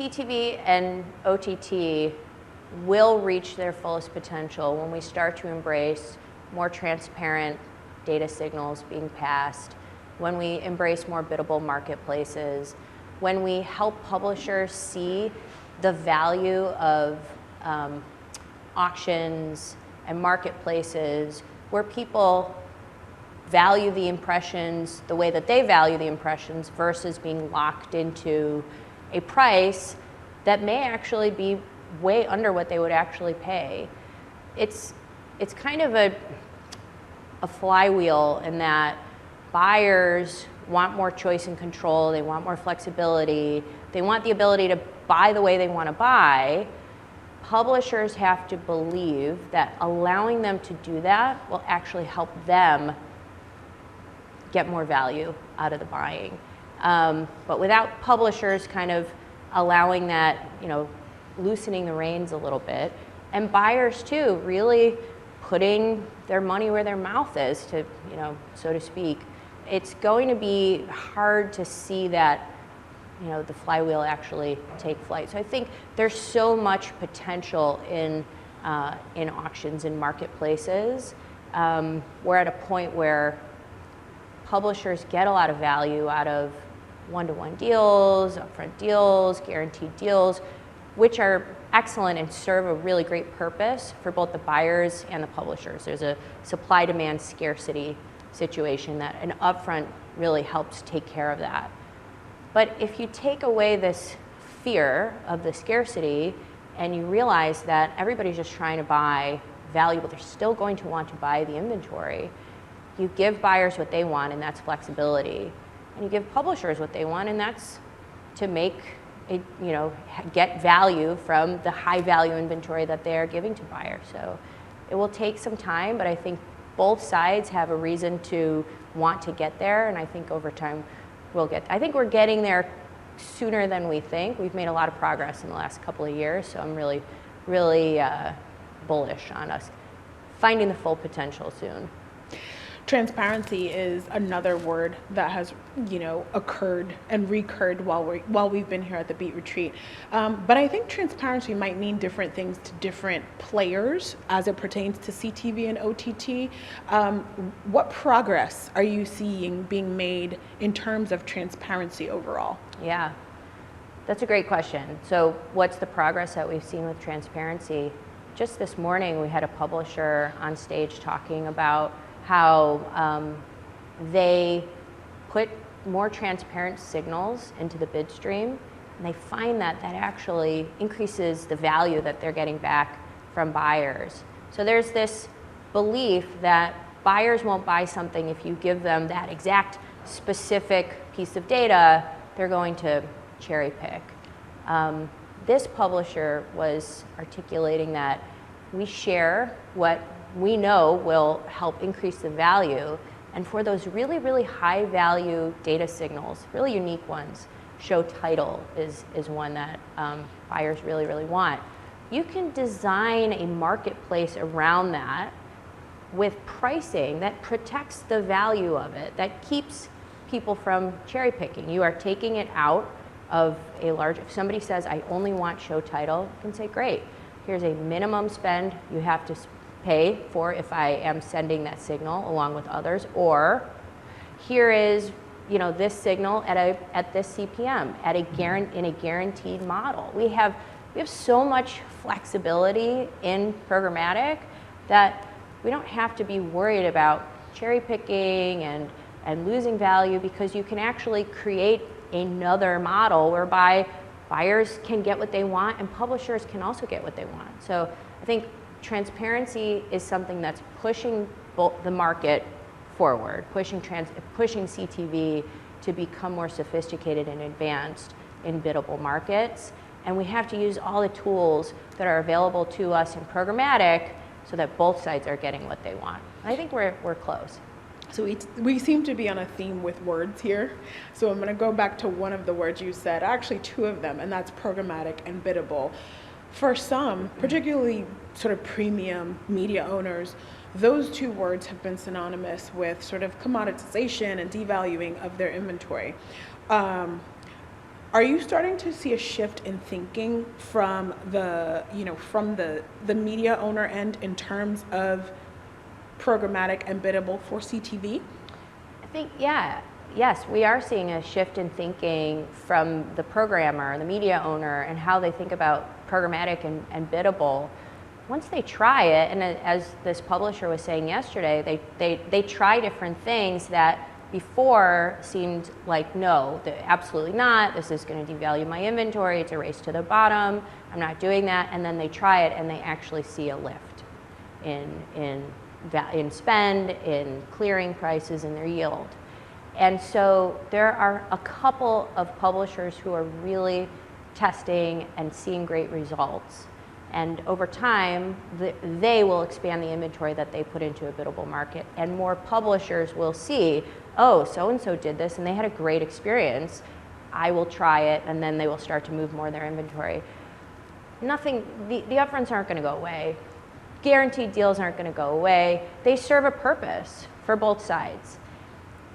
CTV and OTT will reach their fullest potential when we start to embrace more transparent data signals being passed, when we embrace more biddable marketplaces, when we help publishers see the value of auctions and marketplaces where people value the impressions the way that they value the impressions versus being locked into a price that may actually be way under what they would actually pay. It's kind of a flywheel in that buyers want more choice and control, they want more flexibility, they want the ability to buy the way they want to buy. Publishers have to believe that allowing them to do that will actually help them get more value out of the buying. But without publishers kind of allowing that, loosening the reins a little bit, and buyers too, really putting their money where their mouth is, to, so to speak, it's going to be hard to see that, the flywheel actually take flight. So I think there's so much potential in auctions and marketplaces. We're at a point where publishers get a lot of value out of one-to-one deals, upfront deals, guaranteed deals, which are excellent and serve a really great purpose for both the buyers and the publishers. There's a supply-demand scarcity situation that an upfront really helps take care of that. But if you take away this fear of the scarcity and you realize that everybody's just trying to buy value, but they're still going to want to buy the inventory, you give buyers what they want, and that's flexibility. And you give publishers what they want, and that's to make it, get value from the high value inventory that they are giving to buyers. So it will take some time, but I think both sides have a reason to want to get there, and I think over time I think we're getting there sooner than we think. We've made a lot of progress in the last couple of years, so I'm really, really bullish on us finding the full potential soon. Transparency is another word that has, occurred and recurred while we've been here at the Beet Retreat. But I think transparency might mean different things to different players as it pertains to CTV and OTT. What progress are you seeing being made in terms of transparency overall? Yeah, that's a great question. So what's the progress that we've seen with transparency? Just this morning, we had a publisher on stage talking about how they put more transparent signals into the bid stream, and they find that actually increases the value that they're getting back from buyers. So there's this belief that buyers won't buy something if you give them that exact specific piece of data, they're going to cherry pick. This publisher was articulating that we share what we know will help increase the value, and for those really, really high value data signals, really unique ones, show title is one that buyers really, really want. You can design a marketplace around that with pricing that protects the value of it, that keeps people from cherry picking. You are taking it out of a large, if somebody says, I only want show title, you can say, great, here's a minimum spend you have to pay for if I am sending that signal along with others, or here is this signal at this CPM in a guaranteed model. We have so much flexibility in programmatic that we don't have to be worried about cherry picking and losing value, because you can actually create another model whereby buyers can get what they want and publishers can also get what they want. So I think transparency is something that's pushing the market forward, pushing CTV to become more sophisticated and advanced in biddable markets. And we have to use all the tools that are available to us in programmatic so that both sides are getting what they want. I think we're close. So we seem to be on a theme with words here. So I'm going to go back to one of the words you said, actually two of them, and that's programmatic and biddable. For some, particularly sort of premium media owners, those two words have been synonymous with sort of commoditization and devaluing of their inventory. Are you starting to see a shift in thinking from the, from the media owner end in terms of programmatic and biddable for CTV? I think, yes, we are seeing a shift in thinking from the programmer, the media owner, and how they think about programmatic and biddable. Once they try it, and as this publisher was saying yesterday, they try different things that before seemed like, no, absolutely not, this is going to devalue my inventory, it's a race to the bottom, I'm not doing that, and then they try it and they actually see a lift in spend, in clearing prices, in their yield. And so there are a couple of publishers who are really testing and seeing great results. And over time, they will expand the inventory that they put into a biddable market, and more publishers will see, oh, so-and-so did this and they had a great experience, I will try it, and then they will start to move more of their inventory. The upfronts aren't going to go away. Guaranteed deals aren't going to go away. They serve a purpose for both sides.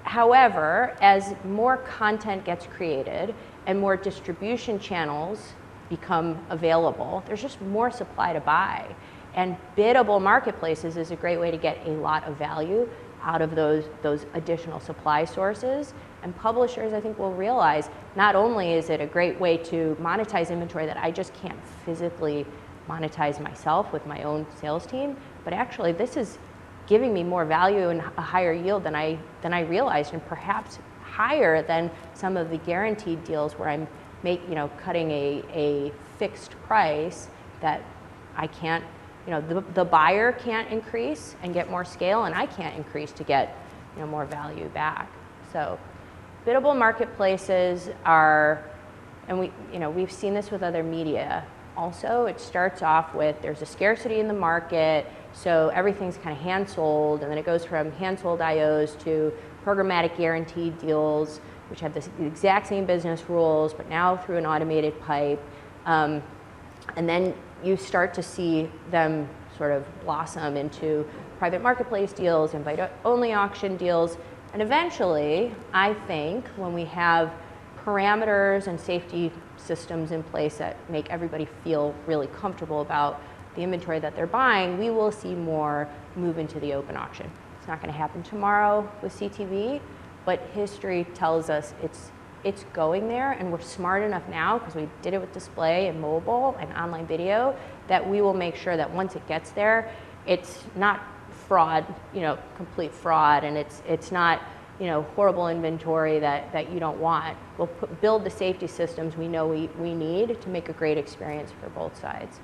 However, as more content gets created and more distribution channels become available, there's just more supply to buy. And biddable marketplaces is a great way to get a lot of value out of those additional supply sources. And publishers, I think, will realize not only is it a great way to monetize inventory that I just can't physically monetize myself with my own sales team, but actually this is giving me more value and a higher yield than I realized, and perhaps higher than some of the guaranteed deals where I'm cutting a fixed price that I can't, the buyer can't increase and get more scale, and I can't increase to get more value back. So biddable marketplaces are, and we've seen this with other media also. It starts off with there's a scarcity in the market, so everything's kind of hand sold, and then it goes from hand sold IOs to programmatic guaranteed deals, which have the exact same business rules, but now through an automated pipe. And then you start to see them sort of blossom into private marketplace deals, invite-only auction deals, and eventually, I think, when we have parameters and safety systems in place that make everybody feel really comfortable about the inventory that they're buying, we will see more move into the open auction. It's not going to happen tomorrow with CTV, but history tells us it's going there, and we're smart enough now, because we did it with display and mobile and online video, that we will make sure that once it gets there, it's not fraud, complete fraud, and it's not, horrible inventory that you don't want. We'll build the safety systems we know we need to make a great experience for both sides.